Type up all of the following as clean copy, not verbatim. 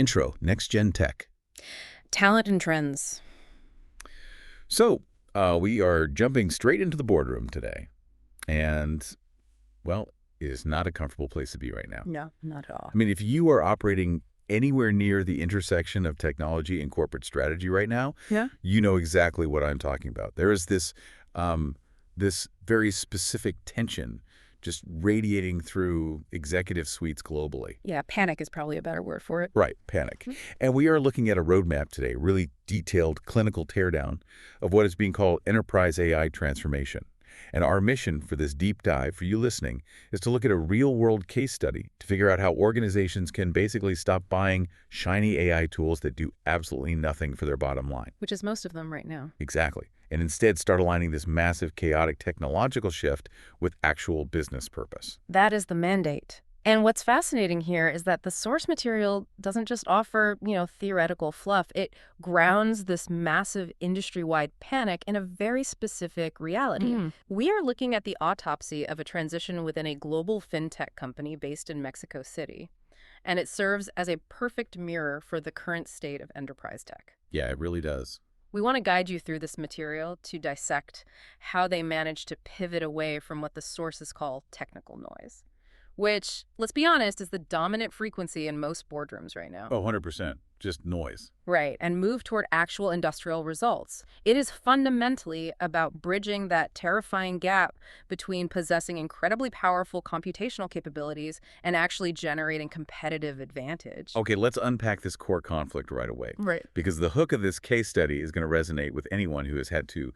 Intro, Next Gen Tech. Talent and trends. So, we are jumping straight into the boardroom today. And, well, it is not a comfortable place to be right now. No, not at all. I mean, if you are operating anywhere near the intersection of technology and corporate strategy right now, Yeah. you know exactly what I'm talking about. There is this very specific tension just radiating through executive suites globally. Yeah, panic is probably a better word for it. Right, panic. And we are looking at a roadmap today, really detailed clinical teardown of what is being called enterprise AI transformation. And our mission for this deep dive, for you listening, is to look at a real-world case study to figure out how organizations can basically stop buying shiny AI tools that do absolutely nothing for their bottom line. Which is most of them right now. Exactly. And instead start aligning this massive, chaotic technological shift with actual business purpose. That is the mandate. And what's fascinating here is that the source material doesn't just offer, theoretical fluff. It grounds this massive industry-wide panic in a very specific reality. We are looking at the autopsy of a transition within a global fintech company based in Mexico City. And it serves as a perfect mirror for the current state of enterprise tech. Yeah, it really does. We want to guide you through this material to dissect how they managed to pivot away from what the sources call technical noise, which, let's be honest, is the dominant frequency in most boardrooms right now. Oh, 100%. Just noise. Right, and move toward actual industrial results. It is fundamentally about bridging that terrifying gap between possessing incredibly powerful computational capabilities and actually generating competitive advantage. Okay, let's unpack this core conflict right away. Right. Because the hook of this case study is going to resonate with anyone who has had to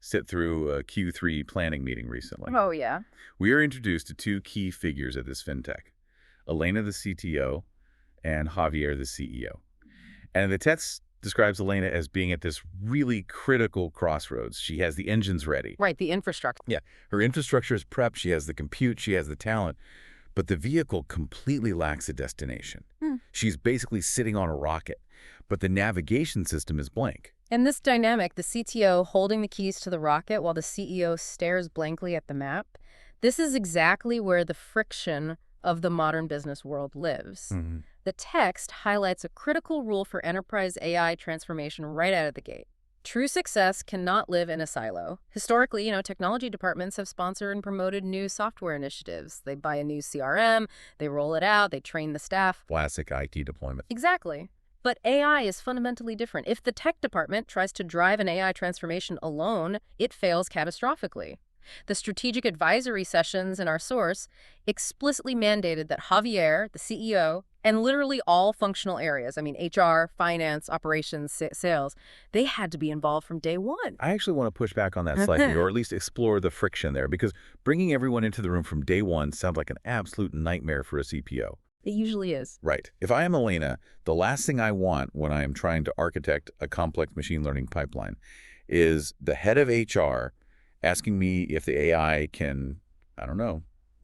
sit through a Q3 planning meeting recently. Oh, yeah. We are introduced to two key figures at this fintech, Elena, the CTO, and Javier, the CEO. And the text describes Elena as being at this really critical crossroads. She has the engines ready. Right, the infrastructure. Yeah, her infrastructure is prepped. She has the compute. She has the talent. But the vehicle completely lacks a destination. She's basically sitting on a rocket, but the navigation system is blank. In this dynamic, the CTO holding the keys to the rocket while the CEO stares blankly at the map, this is exactly where the friction of the modern business world lives. The text highlights a critical rule for enterprise AI transformation right out of the gate. True success cannot live in a silo. Historically, technology departments have sponsored and promoted new software initiatives. They buy a new CRM, they roll it out, they train the staff. Classic IT deployment. Exactly. But AI is fundamentally different. If the tech department tries to drive an AI transformation alone, it fails catastrophically. The strategic advisory sessions in our source explicitly mandated that Javier, the CEO, and literally all functional areas, HR, finance, operations, sales, they had to be involved from day one. I actually want to push back on that slightly, or at least explore the friction there, because bringing everyone into the room from day one sounds like an absolute nightmare for a CPO. It usually is. Right. If I am Elena, the last thing I want when I am trying to architect a complex machine learning pipeline is the head of HR asking me if the AI can,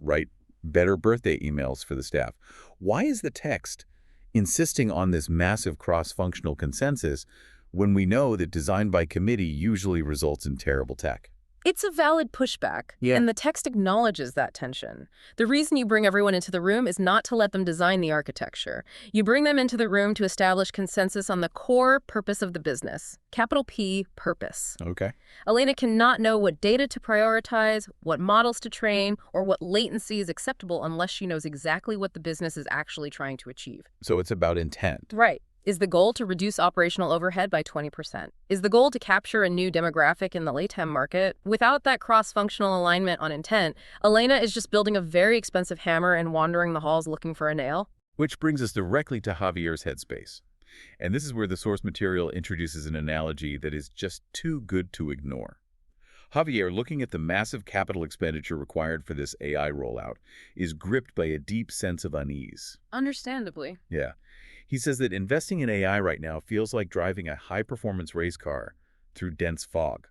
write better birthday emails for the staff. Why is the text insisting on this massive cross-functional consensus when we know that design by committee usually results in terrible tech? It's a valid pushback, and the text acknowledges that tension. The reason you bring everyone into the room is not to let them design the architecture. You bring them into the room to establish consensus on the core purpose of the business. Capital P, purpose. Okay. Elena cannot know what data to prioritize, what models to train, or what latency is acceptable unless she knows exactly what the business is actually trying to achieve. So it's about intent. Right. Is the goal to reduce operational overhead by 20%? Is the goal to capture a new demographic in the LATAM market? Without that cross-functional alignment on intent, Elena is just building a very expensive hammer and wandering the halls looking for a nail. Which brings us directly to Javier's headspace. And this is where the source material introduces an analogy that is just too good to ignore. Javier, looking at the massive capital expenditure required for this AI rollout, is gripped by a deep sense of unease. Understandably. Yeah. He says that investing in AI right now feels like driving a high-performance race car through dense fog.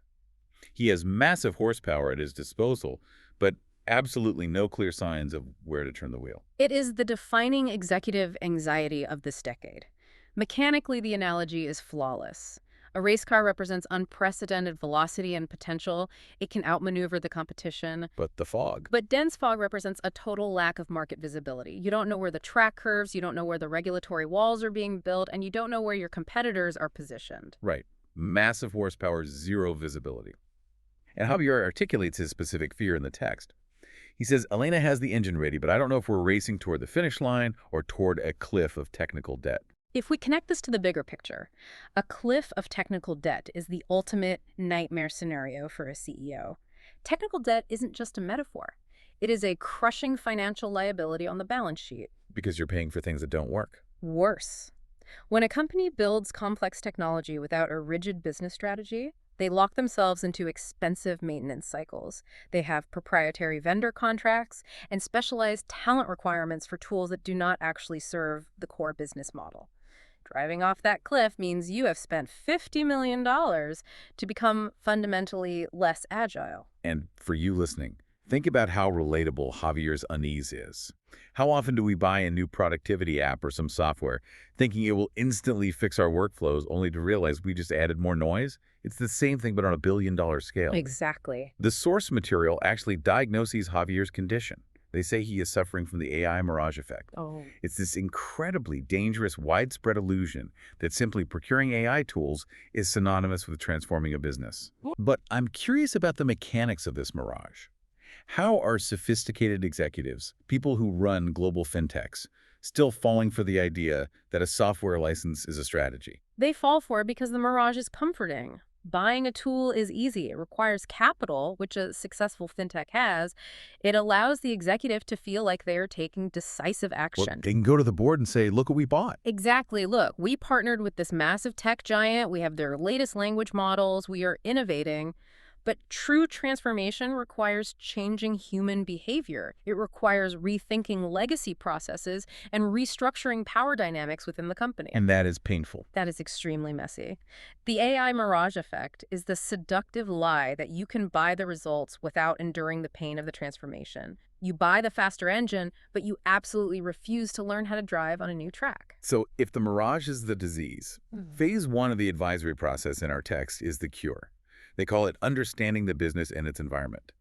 He has massive horsepower at his disposal, but absolutely no clear signs of where to turn the wheel. It is the defining executive anxiety of this decade. Mechanically, the analogy is flawless. A race car represents unprecedented velocity and potential. It can outmaneuver the competition. But the fog. But dense fog represents a total lack of market visibility. You don't know where the track curves, you don't know where the regulatory walls are being built, and you don't know where your competitors are positioned. Right. Massive horsepower, zero visibility. And Javier articulates his specific fear in the text. He says, Elena has the engine ready, but I don't know if we're racing toward the finish line or toward a cliff of technical debt. If we connect this to the bigger picture, a cliff of technical debt is the ultimate nightmare scenario for a CEO. Technical debt isn't just a metaphor. It is a crushing financial liability on the balance sheet. Because you're paying for things that don't work. Worse. When a company builds complex technology without a rigid business strategy, they lock themselves into expensive maintenance cycles. They have proprietary vendor contracts and specialized talent requirements for tools that do not actually serve the core business model. Driving off that cliff means you have spent $50 million to become fundamentally less agile. And for you listening, think about how relatable Javier's unease is. How often do we buy a new productivity app or some software thinking it will instantly fix our workflows only to realize we just added more noise? It's the same thing but on a billion-dollar scale. Exactly. The source material actually diagnoses Javier's condition. They say he is suffering from the AI Mirage effect. Oh. It's this incredibly dangerous, widespread illusion that simply procuring AI tools is synonymous with transforming a business. But I'm curious about the mechanics of this mirage. How are sophisticated executives, people who run global fintechs, still falling for the idea that a software license is a strategy? They fall for it because the Mirage is comforting. Buying a tool is easy. It requires capital, which a successful fintech has. It allows the executive to feel like they are taking decisive action. Well, they can go to the board and say, look what we bought. Exactly. Look, we partnered with this massive tech giant. We have their latest language models. We are innovating. But true transformation requires changing human behavior. It requires rethinking legacy processes and restructuring power dynamics within the company. And that is painful. That is extremely messy. The AI Mirage effect is the seductive lie that you can buy the results without enduring the pain of the transformation. You buy the faster engine, but you absolutely refuse to learn how to drive on a new track. So if the Mirage is the disease, phase one of the advisory process in our text is the cure. They call it understanding the business and its environment,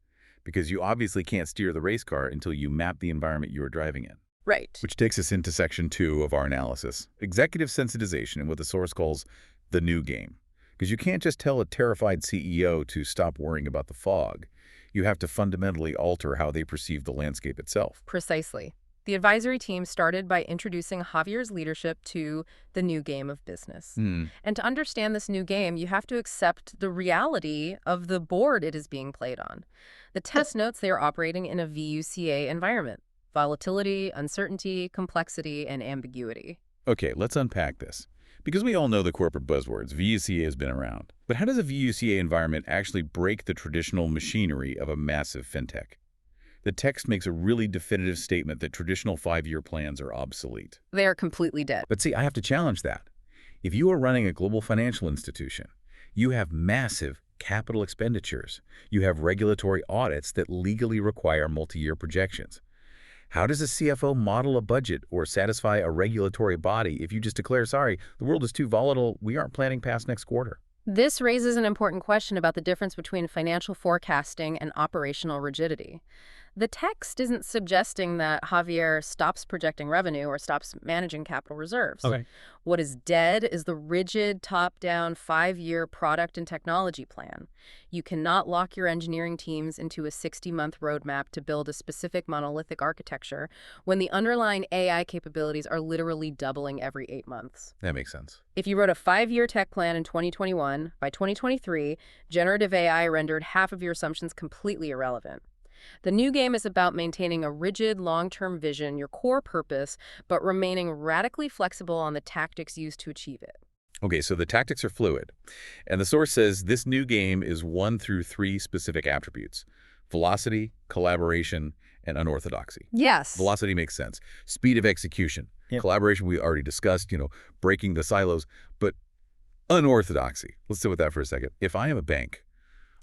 because you obviously can't steer the race car until you map the environment you are driving in. Right. Which takes us into section 2 of our analysis, executive sensitization, and what the source calls the new game. Because you can't just tell a terrified CEO to stop worrying about the fog. You have to fundamentally alter how they perceive the landscape itself. Precisely. The advisory team started by introducing Javier's leadership to the new game of business. And to understand this new game, you have to accept the reality of the board it is being played on. The test notes they are operating in a VUCA environment: volatility, uncertainty, complexity, and ambiguity. Okay, let's unpack this. Because we all know the corporate buzzwords, VUCA has been around. But how does a VUCA environment actually break the traditional machinery of a massive fintech? The text makes a really definitive statement that traditional 5-year plans are obsolete. They are completely dead. But see, I have to challenge that. If you are running a global financial institution, you have massive capital expenditures. You have regulatory audits that legally require multi-year projections. How does a CFO model a budget or satisfy a regulatory body if you just declare, sorry, the world is too volatile, we aren't planning past next quarter? This raises an important question about the difference between financial forecasting and operational rigidity. The text isn't suggesting that Javier stops projecting revenue or stops managing capital reserves. Okay. What is dead is the rigid, top-down, 5-year product and technology plan. You cannot lock your engineering teams into a 60-month roadmap to build a specific monolithic architecture when the underlying AI capabilities are literally doubling every 8 months. That makes sense. If you wrote a 5-year tech plan in 2021, by 2023, generative AI rendered half of your assumptions completely irrelevant. The new game is about maintaining a rigid, long-term vision, your core purpose, but remaining radically flexible on the tactics used to achieve it. Okay, so the tactics are fluid. And the source says this new game is 1 through 3 specific attributes: velocity, collaboration, and unorthodoxy. Yes. Velocity makes sense. Speed of execution. Yep. Collaboration, we already discussed, breaking the silos. But unorthodoxy, let's sit with that for a second. If I am a bank,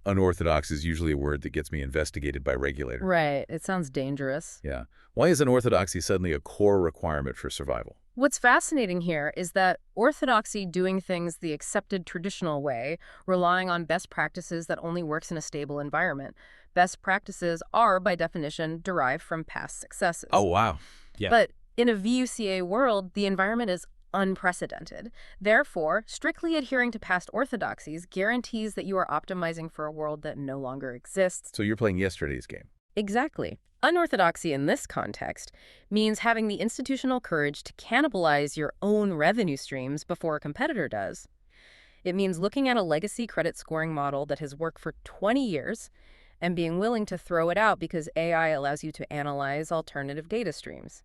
unorthodox is usually a word that gets me investigated by regulators. Right. It sounds dangerous. Yeah. Why is unorthodoxy suddenly a core requirement for survival? What's fascinating here is that orthodoxy, doing things the accepted traditional way, relying on best practices that only works in a stable environment. Best practices are, by definition, derived from past successes. Oh, wow. Yeah. But in a VUCA world, the environment is unprecedented. Therefore, strictly adhering to past orthodoxies guarantees that you are optimizing for a world that no longer exists. So you're playing yesterday's game. Exactly. Unorthodoxy in this context means having the institutional courage to cannibalize your own revenue streams before a competitor does. It means looking at a legacy credit scoring model that has worked for 20 years and being willing to throw it out because AI allows you to analyze alternative data streams.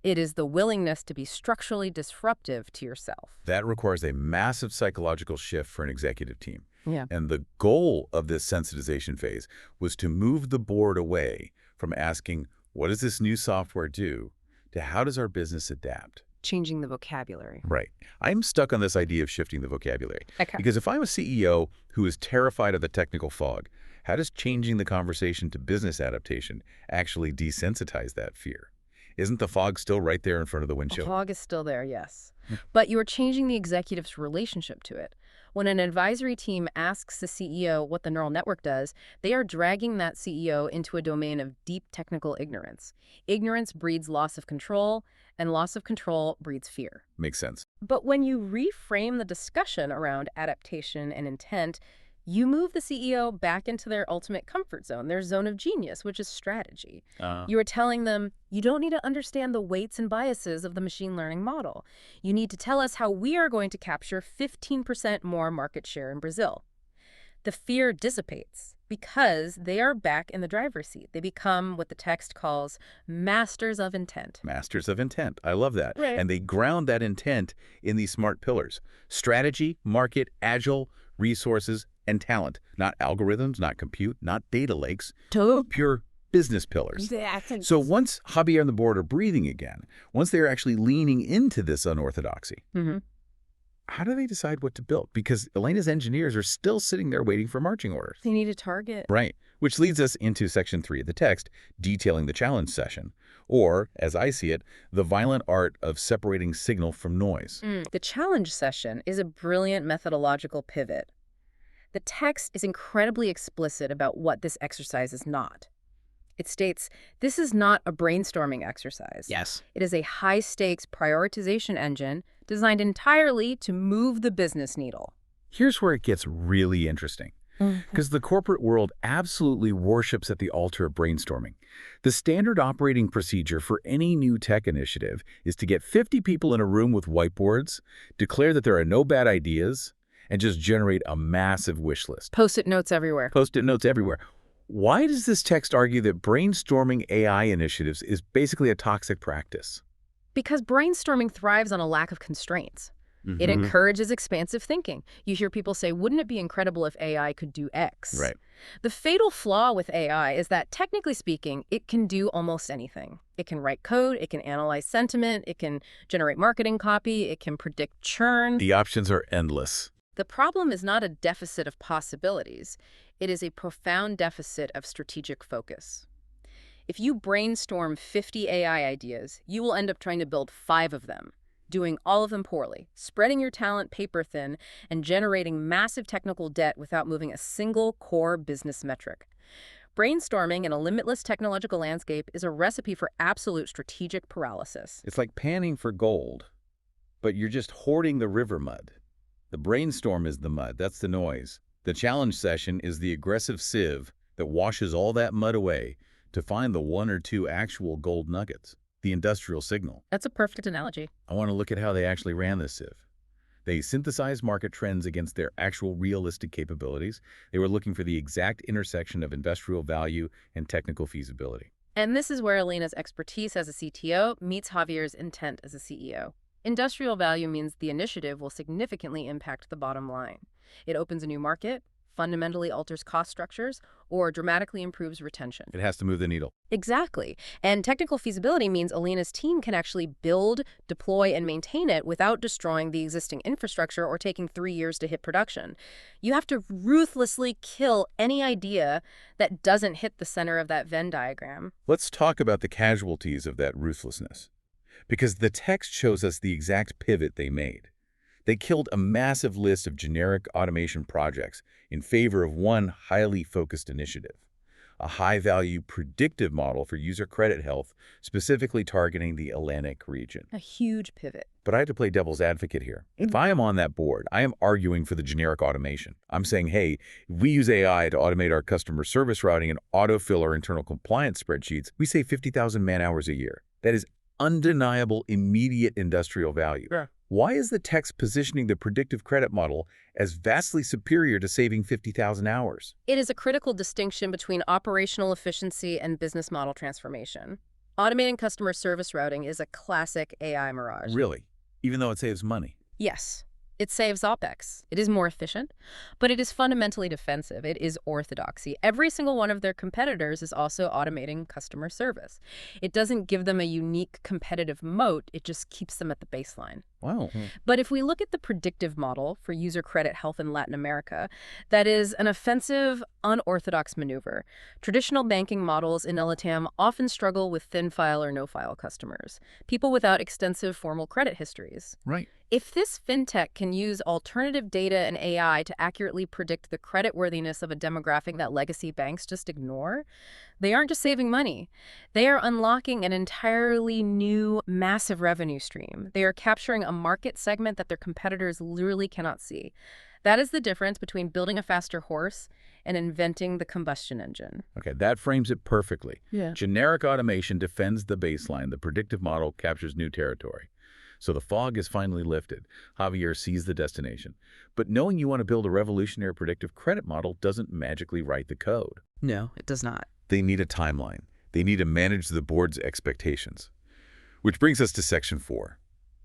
It is the willingness to be structurally disruptive to yourself. That requires a massive psychological shift for an executive team. Yeah. And the goal of this sensitization phase was to move the board away from asking, what does this new software do, to how does our business adapt? Changing the vocabulary. Right. I'm stuck on this idea of shifting the vocabulary. Okay. Because if I'm a CEO who is terrified of the technical fog, how does changing the conversation to business adaptation actually desensitize that fear? Isn't the fog still right there in front of the windshield? The fog is still there, yes. But you're changing the executive's relationship to it. When an advisory team asks the CEO what the neural network does, they are dragging that CEO into a domain of deep technical ignorance. Ignorance breeds loss of control, and loss of control breeds fear. Makes sense. But when you reframe the discussion around adaptation and intent, you move the CEO back into their ultimate comfort zone, their zone of genius, which is strategy. You are telling them, you don't need to understand the weights and biases of the machine learning model. You need to tell us how we are going to capture 15% more market share in Brazil. The fear dissipates because they are back in the driver's seat. They become what the text calls masters of intent. Masters of intent. I love that. Right. And they ground that intent in these smart pillars. Strategy, market, agile, resources, and talent. Not algorithms, not compute, not data lakes. Pure business pillars. So once Javier and the board are breathing again, once they're actually leaning into this unorthodoxy, how do they decide what to build? Because Elena's engineers are still sitting there waiting for marching orders. They need a target. Right. Which leads us into section 3 of the text, detailing the challenge session. Or, as I see it, the violent art of separating signal from noise. The challenge session is a brilliant methodological pivot. The text is incredibly explicit about what this exercise is not. It states, this is not a brainstorming exercise. Yes. It is a high-stakes prioritization engine designed entirely to move the business needle. Here's where it gets really interesting. Because the corporate world absolutely worships at the altar of brainstorming. The standard operating procedure for any new tech initiative is to get 50 people in a room with whiteboards, declare that there are no bad ideas, and just generate a massive wish list. Post-it notes everywhere. Post-it notes everywhere. Why does this text argue that brainstorming AI initiatives is basically a toxic practice? Because brainstorming thrives on a lack of constraints. It encourages expansive thinking. You hear people say, wouldn't it be incredible if AI could do X? Right. The fatal flaw with AI is that, technically speaking, it can do almost anything. It can write code, it can analyze sentiment, it can generate marketing copy, it can predict churn. The options are endless. The problem is not a deficit of possibilities. It is a profound deficit of strategic focus. If you brainstorm 50 AI ideas, you will end up trying to build 5 of them, doing all of them poorly, spreading your talent paper thin, and generating massive technical debt without moving a single core business metric. Brainstorming in a limitless technological landscape is a recipe for absolute strategic paralysis. It's like panning for gold, but you're just hoarding the river mud. The brainstorm is the mud, that's the noise. The challenge session is the aggressive sieve that washes all that mud away to find the 1 or 2 actual gold nuggets, the industrial signal. That's a perfect analogy. I want to look at how they actually ran this sieve. They synthesized market trends against their actual realistic capabilities. They were looking for the exact intersection of industrial value and technical feasibility. And this is where Elena's expertise as a CTO meets Javier's intent as a CEO. Industrial value means the initiative will significantly impact the bottom line. It opens a new market, fundamentally alters cost structures, or dramatically improves retention. It has to move the needle. Exactly. And technical feasibility means Elena's team can actually build, deploy, and maintain it without destroying the existing infrastructure or taking 3 years to hit production. You have to ruthlessly kill any idea that doesn't hit the center of that Venn diagram. Let's talk about the casualties of that ruthlessness. because the text shows us the exact pivot they made. They killed a massive list of generic automation projects in favor of one highly focused initiative, a high-value predictive model for user credit health, specifically targeting the Atlantic region. A huge pivot. But I have to play devil's advocate here. If I am on that board, I am arguing for the generic automation. I'm saying, hey, if we use AI to automate our customer service routing and autofill our internal compliance spreadsheets, we save 50,000 man-hours a year. That is undeniable immediate industrial value. Yeah. Why is the text positioning the predictive credit model as vastly superior to saving 50,000 hours? It is a critical distinction between operational efficiency and business model transformation. Automating customer service routing is a classic AI mirage. Really? Even though it saves money? Yes. It saves OpEx. It is more efficient, but it is fundamentally defensive. It is orthodoxy. Every single one of their competitors is also automating customer service. It doesn't give them a unique competitive moat. It just keeps them at the baseline. Wow. But if we look at the predictive model for user credit health in Latin America, that is an offensive, unorthodox maneuver. Traditional banking models in LATAM often struggle with thin-file or no-file customers, people without extensive formal credit histories. Right. If this fintech can use alternative data and AI to accurately predict the creditworthiness of a demographic that legacy banks just ignore, they aren't just saving money. They are unlocking an entirely new, massive revenue stream. They are capturing a market segment that their competitors literally cannot see. That is the difference between building a faster horse and inventing the combustion engine. Okay, that frames it perfectly. Yeah. Generic automation defends the baseline. The predictive model captures new territory. So the fog is finally lifted. Javier sees the destination. But knowing you want to build a revolutionary predictive credit model doesn't magically write the code. No, it does not. They need a timeline. They need to manage the board's expectations. Which brings us to Section 4,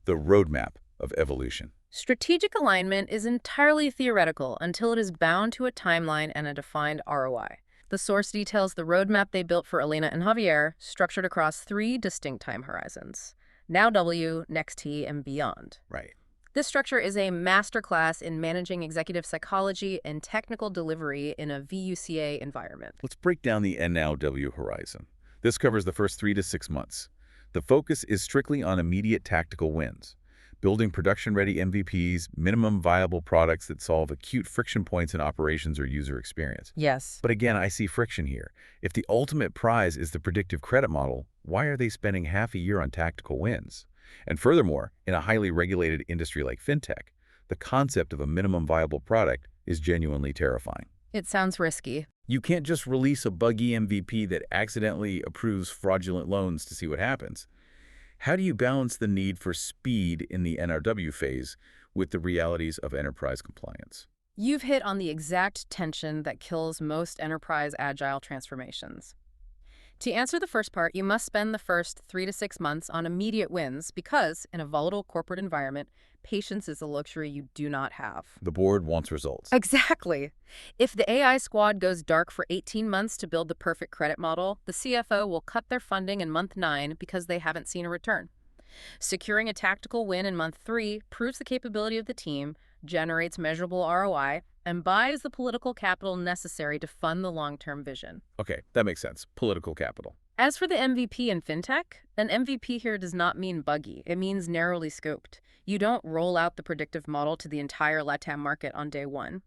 the roadmap of evolution. Strategic alignment is entirely theoretical until it is bound to a timeline and a defined ROI. The source details the roadmap they built for Elena and Javier, structured across 3 distinct time horizons: now W, next T, and beyond. Right. This structure is a masterclass in managing executive psychology and technical delivery in a VUCA environment. Let's break down the now W horizon. This covers the first 3 to 6 months. The focus is strictly on immediate tactical wins, building production-ready MVPs, minimum viable products that solve acute friction points in operations or user experience. Yes. But again, I see friction here. If the ultimate prize is the predictive credit model, why are they spending half a year on tactical wins? And furthermore, in a highly regulated industry like fintech, the concept of a minimum viable product is genuinely terrifying. It sounds risky. You can't just release a buggy MVP that accidentally approves fraudulent loans to see what happens. How do you balance the need for speed in the NRW phase with the realities of enterprise compliance? You've hit on the exact tension that kills most enterprise agile transformations. To answer the first part, you must spend the first 3 to 6 months on immediate wins because, in a volatile corporate environment, patience is a luxury you do not have. The board wants results. Exactly. If the AI squad goes dark for 18 months to build the perfect credit model, the CFO will cut their funding in month 9 because they haven't seen a return. Securing a tactical win in month 3 proves the capability of the team, generates measurable ROI, and buys the political capital necessary to fund the long-term vision. Okay, that makes sense. Political capital. As for the MVP in fintech, an MVP here does not mean buggy. It means narrowly scoped. You don't roll out the predictive model to the entire LATAM market on day 1.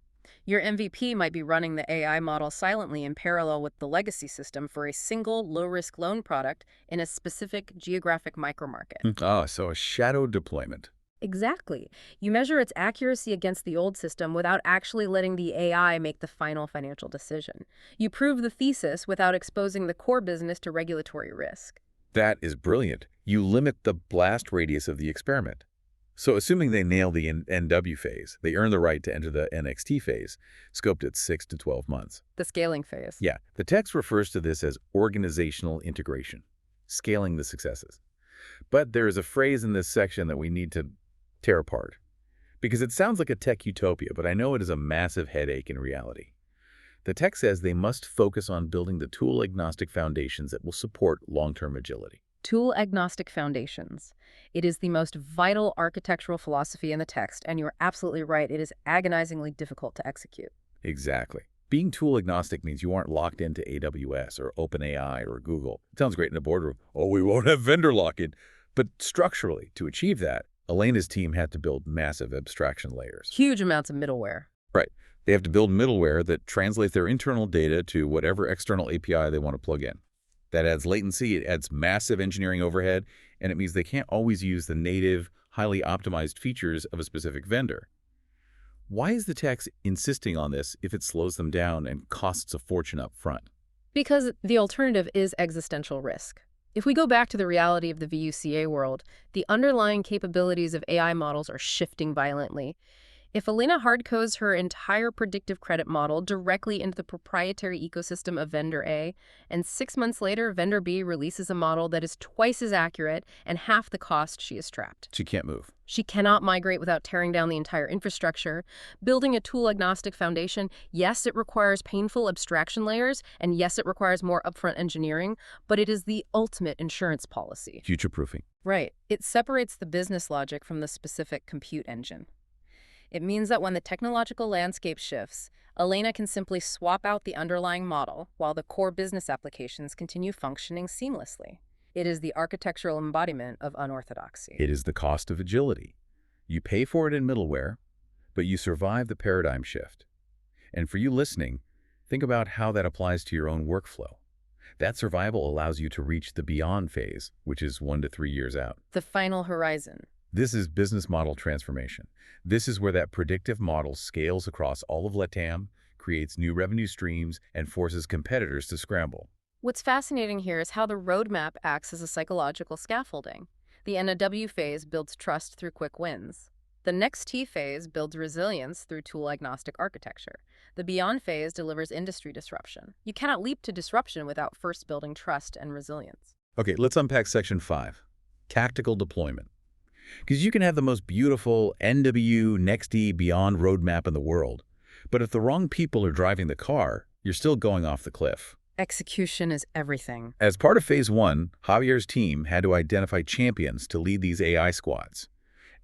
Your MVP might be running the AI model silently in parallel with the legacy system for a single low-risk loan product in a specific geographic micromarket. Ah, so a shadow deployment. Exactly. You measure its accuracy against the old system without actually letting the AI make the final financial decision. You prove the thesis without exposing the core business to regulatory risk. That is brilliant. You limit the blast radius of the experiment. So assuming they nail the NW phase, they earn the right to enter the NXT phase, scoped at 6 to 12 months. The scaling phase. Yeah, the text refers to this as organizational integration, scaling the successes. But there is a phrase in this section that we need to tear apart, because it sounds like a tech utopia, but I know it is a massive headache in reality. The text says they must focus on building the tool-agnostic foundations that will support long-term agility. Tool-agnostic foundations. It is the most vital architectural philosophy in the text, and you're absolutely right, it is agonizingly difficult to execute. Exactly. Being tool-agnostic means you aren't locked into AWS or OpenAI or Google. It sounds great in a boardroom. Oh, we won't have vendor lock-in. But structurally, to achieve that, Elena's team had to build massive abstraction layers. Huge amounts of middleware. Right. They have to build middleware that translates their internal data to whatever external API they want to plug in. That adds latency, it adds massive engineering overhead, and it means they can't always use the native, highly optimized features of a specific vendor. Why is the tech insisting on this if it slows them down and costs a fortune up front? Because the alternative is existential risk. If we go back to the reality of the VUCA world, the underlying capabilities of AI models are shifting violently. If Elena hardcodes her entire predictive credit model directly into the proprietary ecosystem of vendor A, and 6 months later, vendor B releases a model that is twice as accurate and half the cost, she is trapped. She can't move. She cannot migrate without tearing down the entire infrastructure. Building a tool-agnostic foundation, yes, it requires painful abstraction layers, and yes, it requires more upfront engineering, but it is the ultimate insurance policy. Future-proofing. Right. It separates the business logic from the specific compute engine. It means that when the technological landscape shifts, Elena can simply swap out the underlying model while the core business applications continue functioning seamlessly. It is the architectural embodiment of unorthodoxy. It is the cost of agility. You pay for it in middleware, but you survive the paradigm shift. And for you listening, think about how that applies to your own workflow. That survival allows you to reach the beyond phase, which is 1 to 3 years out. The final horizon. This is business model transformation. This is where that predictive model scales across all of LATAM, creates new revenue streams, and forces competitors to scramble. What's fascinating here is how the roadmap acts as a psychological scaffolding. The NW phase builds trust through quick wins. The next T phase builds resilience through tool-agnostic architecture. The beyond phase delivers industry disruption. You cannot leap to disruption without first building trust and resilience. Okay, let's unpack section 5, tactical deployment. Because you can have the most beautiful NW, Next D, Beyond roadmap in the world, but if the wrong people are driving the car, you're still going off the cliff. Execution is everything. As part of Phase 1, Javier's team had to identify champions to lead these AI squads.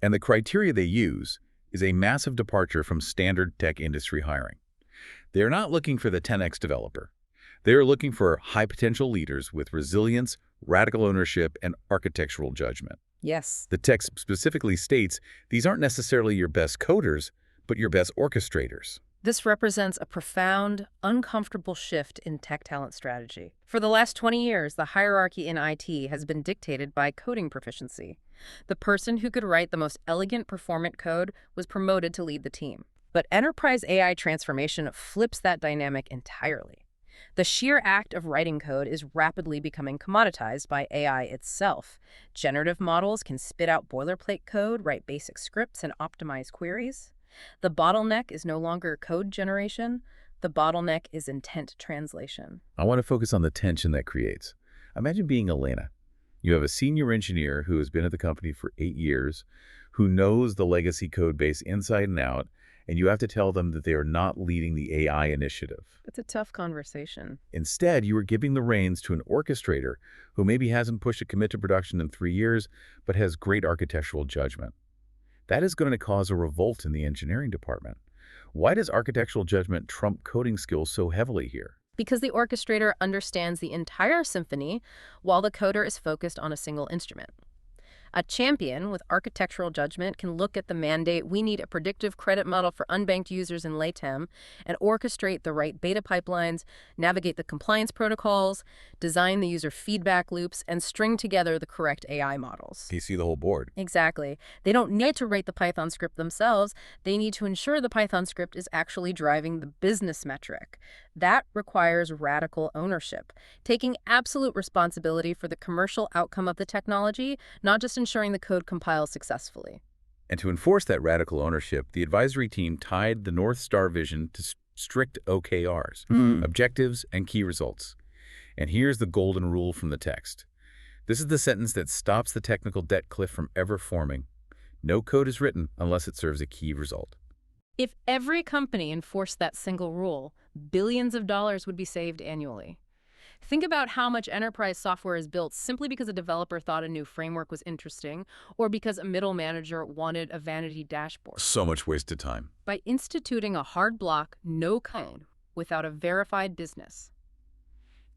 And the criteria they use is a massive departure from standard tech industry hiring. They're not looking for the 10x developer. They're looking for high-potential leaders with resilience, radical ownership, and architectural judgment. Yes. The text specifically states these aren't necessarily your best coders, but your best orchestrators. This represents a profound, uncomfortable shift in tech talent strategy. For the last 20 years, the hierarchy in IT has been dictated by coding proficiency. The person who could write the most elegant, performant code was promoted to lead the team. But enterprise AI transformation flips that dynamic entirely. The sheer act of writing code is rapidly becoming commoditized by AI itself. Generative models can spit out boilerplate code, write basic scripts, and optimize queries. The bottleneck is no longer code generation. The bottleneck is intent translation. I want to focus on the tension that creates. Imagine being Elena. You have a senior engineer who has been at the company for 8 years, who knows the legacy code base inside and out, and you have to tell them that they are not leading the AI initiative. It's a tough conversation. Instead, you are giving the reins to an orchestrator who maybe hasn't pushed a commit to production in 3 years, but has great architectural judgment. That is going to cause a revolt in the engineering department. Why does architectural judgment trump coding skills so heavily here? Because the orchestrator understands the entire symphony, while the coder is focused on a single instrument. A champion with architectural judgment can look at the mandate, we need a predictive credit model for unbanked users in LATAM, and orchestrate the right beta pipelines, navigate the compliance protocols, design the user feedback loops, and string together the correct AI models. You see the whole board. Exactly. They don't need to write the Python script themselves. They need to ensure the Python script is actually driving the business metric. That requires radical ownership, taking absolute responsibility for the commercial outcome of the technology, not just ensuring the code compiles successfully. And to enforce that radical ownership, the advisory team tied the North Star vision to strict OKRs, objectives and key results. And here's the golden rule from the text. This is the sentence that stops the technical debt cliff from ever forming. No code is written unless it serves a key result. If every company enforced that single rule, billions of dollars would be saved annually. Think about how much enterprise software is built simply because a developer thought a new framework was interesting or because a middle manager wanted a vanity dashboard. So much wasted time. By instituting a hard block, no code, without a verified business.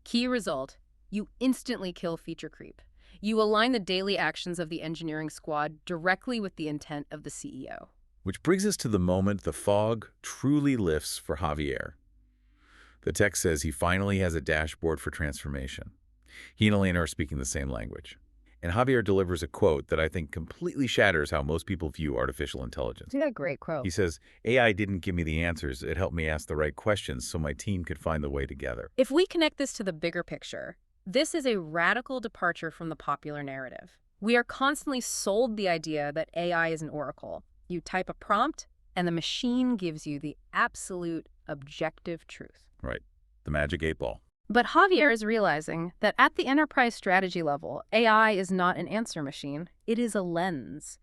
Key result, you instantly kill feature creep. You align the daily actions of the engineering squad directly with the intent of the CEO. Which brings us to the moment the fog truly lifts for Javier. The text says he finally has a dashboard for transformation. He and Elena are speaking the same language. And Javier delivers a quote that I think completely shatters how most people view artificial intelligence. Yeah, great quote. He says, AI didn't give me the answers, it helped me ask the right questions so my team could find the way together. If we connect this to the bigger picture, this is a radical departure from the popular narrative. We are constantly sold the idea that AI is an oracle. You type a prompt, and the machine gives you the absolute objective truth. Right. The magic 8-ball. But Javier is realizing that at the enterprise strategy level, AI is not an answer machine, it is a lens.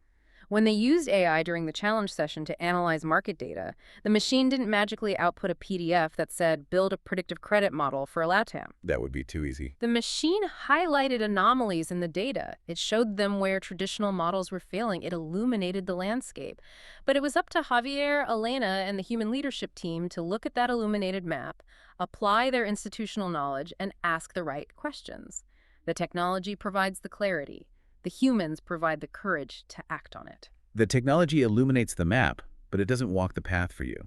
When they used AI during the challenge session to analyze market data, the machine didn't magically output a PDF that said, build a predictive credit model for LATAM. That would be too easy. The machine highlighted anomalies in the data. It showed them where traditional models were failing. It illuminated the landscape. But it was up to Javier, Elena, and the human leadership team to look at that illuminated map, apply their institutional knowledge, and ask the right questions. The technology provides the clarity. The humans provide the courage to act on it. The technology illuminates the map, but it doesn't walk the path for you.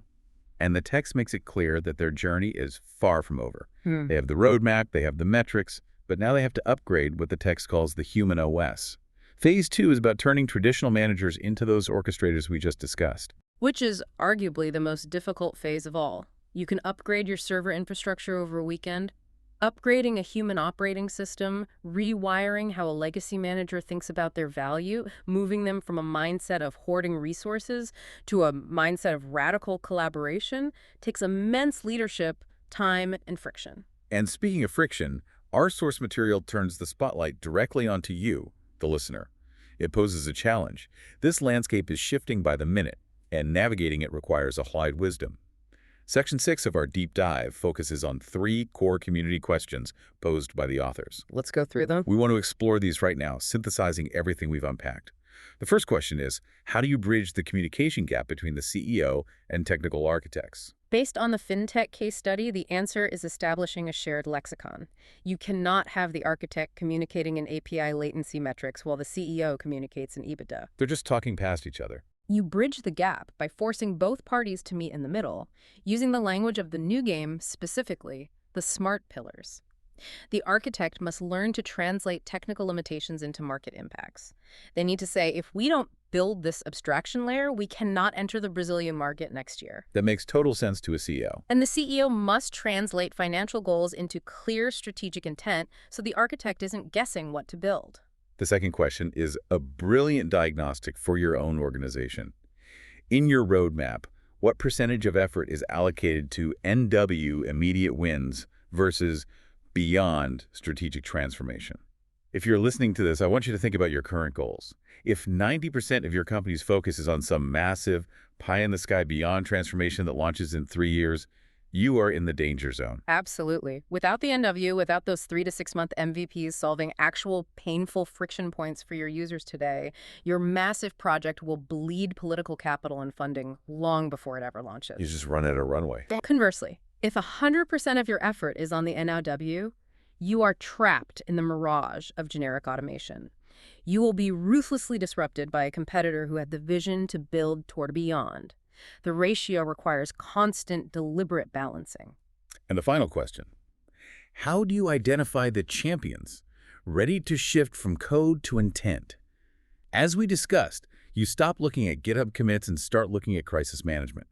And the text makes it clear that their journey is far from over. They have the roadmap, they have the metrics, but now they have to upgrade what the text calls the human OS. Phase 2 is about turning traditional managers into those orchestrators we just discussed. Which is arguably the most difficult phase of all. You can upgrade your server infrastructure over a weekend. Upgrading a human operating system, rewiring how a legacy manager thinks about their value, moving them from a mindset of hoarding resources to a mindset of radical collaboration takes immense leadership, time, and friction. And speaking of friction, our source material turns the spotlight directly onto you, the listener. It poses a challenge. This landscape is shifting by the minute, and navigating it requires applied wisdom. Section 6 of our deep dive focuses on 3 core community questions posed by the authors. Let's go through them. We want to explore these right now, synthesizing everything we've unpacked. The first question is, how do you bridge the communication gap between the CEO and technical architects? Based on the FinTech case study, the answer is establishing a shared lexicon. You cannot have the architect communicating in API latency metrics while the CEO communicates in EBITDA. They're just talking past each other. You bridge the gap by forcing both parties to meet in the middle, using the language of the new game, specifically the SMART pillars. The architect must learn to translate technical limitations into market impacts. They need to say, if we don't build this abstraction layer, we cannot enter the Brazilian market next year. That makes total sense to a CEO. And the CEO must translate financial goals into clear strategic intent so the architect isn't guessing what to build. The second question is a brilliant diagnostic for your own organization. In your roadmap, what percentage of effort is allocated to NW immediate wins versus beyond strategic transformation? If you're listening to this, I want you to think about your current goals. If 90% of your company's focus is on some massive, pie-in-the-sky beyond transformation that launches in 3 years, you are in the danger zone. Absolutely. Without the NW, without those 3 to 6 month MVPs solving actual painful friction points for your users today, your massive project will bleed political capital and funding long before it ever launches. You just run out of runway. Conversely, if 100% of your effort is on the NW, you are trapped in the mirage of generic automation. You will be ruthlessly disrupted by a competitor who had the vision to build toward beyond. The ratio requires constant, deliberate balancing. And the final question, how do you identify the champions ready to shift from code to intent? As we discussed, you stop looking at GitHub commits and start looking at crisis management.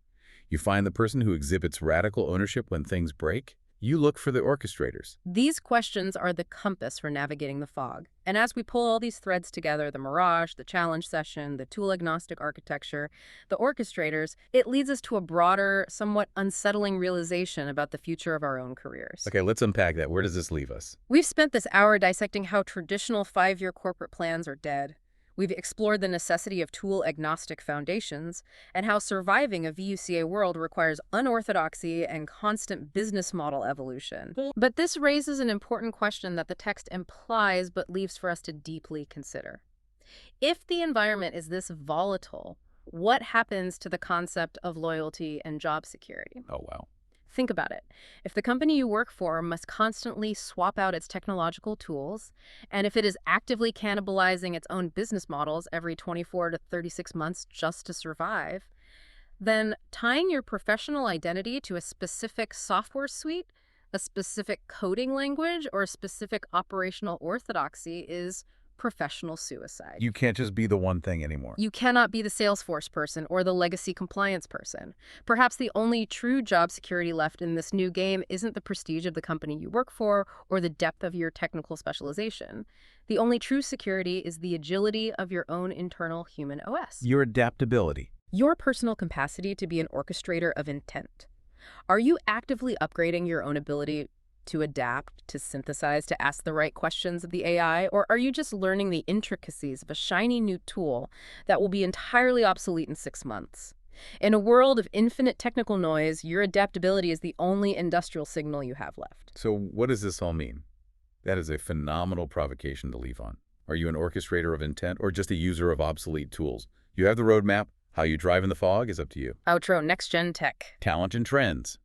You find the person who exhibits radical ownership when things break. You look for the orchestrators. These questions are the compass for navigating the fog. And as we pull all these threads together, the Mirage, the challenge session, the tool-agnostic architecture, the orchestrators, it leads us to a broader, somewhat unsettling realization about the future of our own careers. Okay, let's unpack that. Where does this leave us? We've spent this hour dissecting how traditional 5-year corporate plans are dead. We've explored the necessity of tool-agnostic foundations and how surviving a VUCA world requires unorthodoxy and constant business model evolution. But this raises an important question that the text implies but leaves for us to deeply consider. If the environment is this volatile, what happens to the concept of loyalty and job security? Oh, wow. Think about it. If the company you work for must constantly swap out its technological tools, and if it is actively cannibalizing its own business models every 24 to 36 months just to survive, then tying your professional identity to a specific software suite, a specific coding language, or a specific operational orthodoxy is professional suicide. You can't just be the one thing anymore. You cannot be the Salesforce person or the legacy compliance person. Perhaps the only true job security left in this new game isn't the prestige of the company you work for or the depth of your technical specialization. The only true security is the agility of your own internal human OS. Your adaptability. Your personal capacity to be an orchestrator of intent. Are you actively upgrading your own ability to adapt, to synthesize, to ask the right questions of the AI, or are you just learning the intricacies of a shiny new tool that will be entirely obsolete in 6 months? In a world of infinite technical noise, your adaptability is the only industrial signal you have left. So what does this all mean? That is a phenomenal provocation to leave on. Are you an orchestrator of intent or just a user of obsolete tools? You have the roadmap. How you drive in the fog is up to you. Outro, next-gen tech. Talent and trends.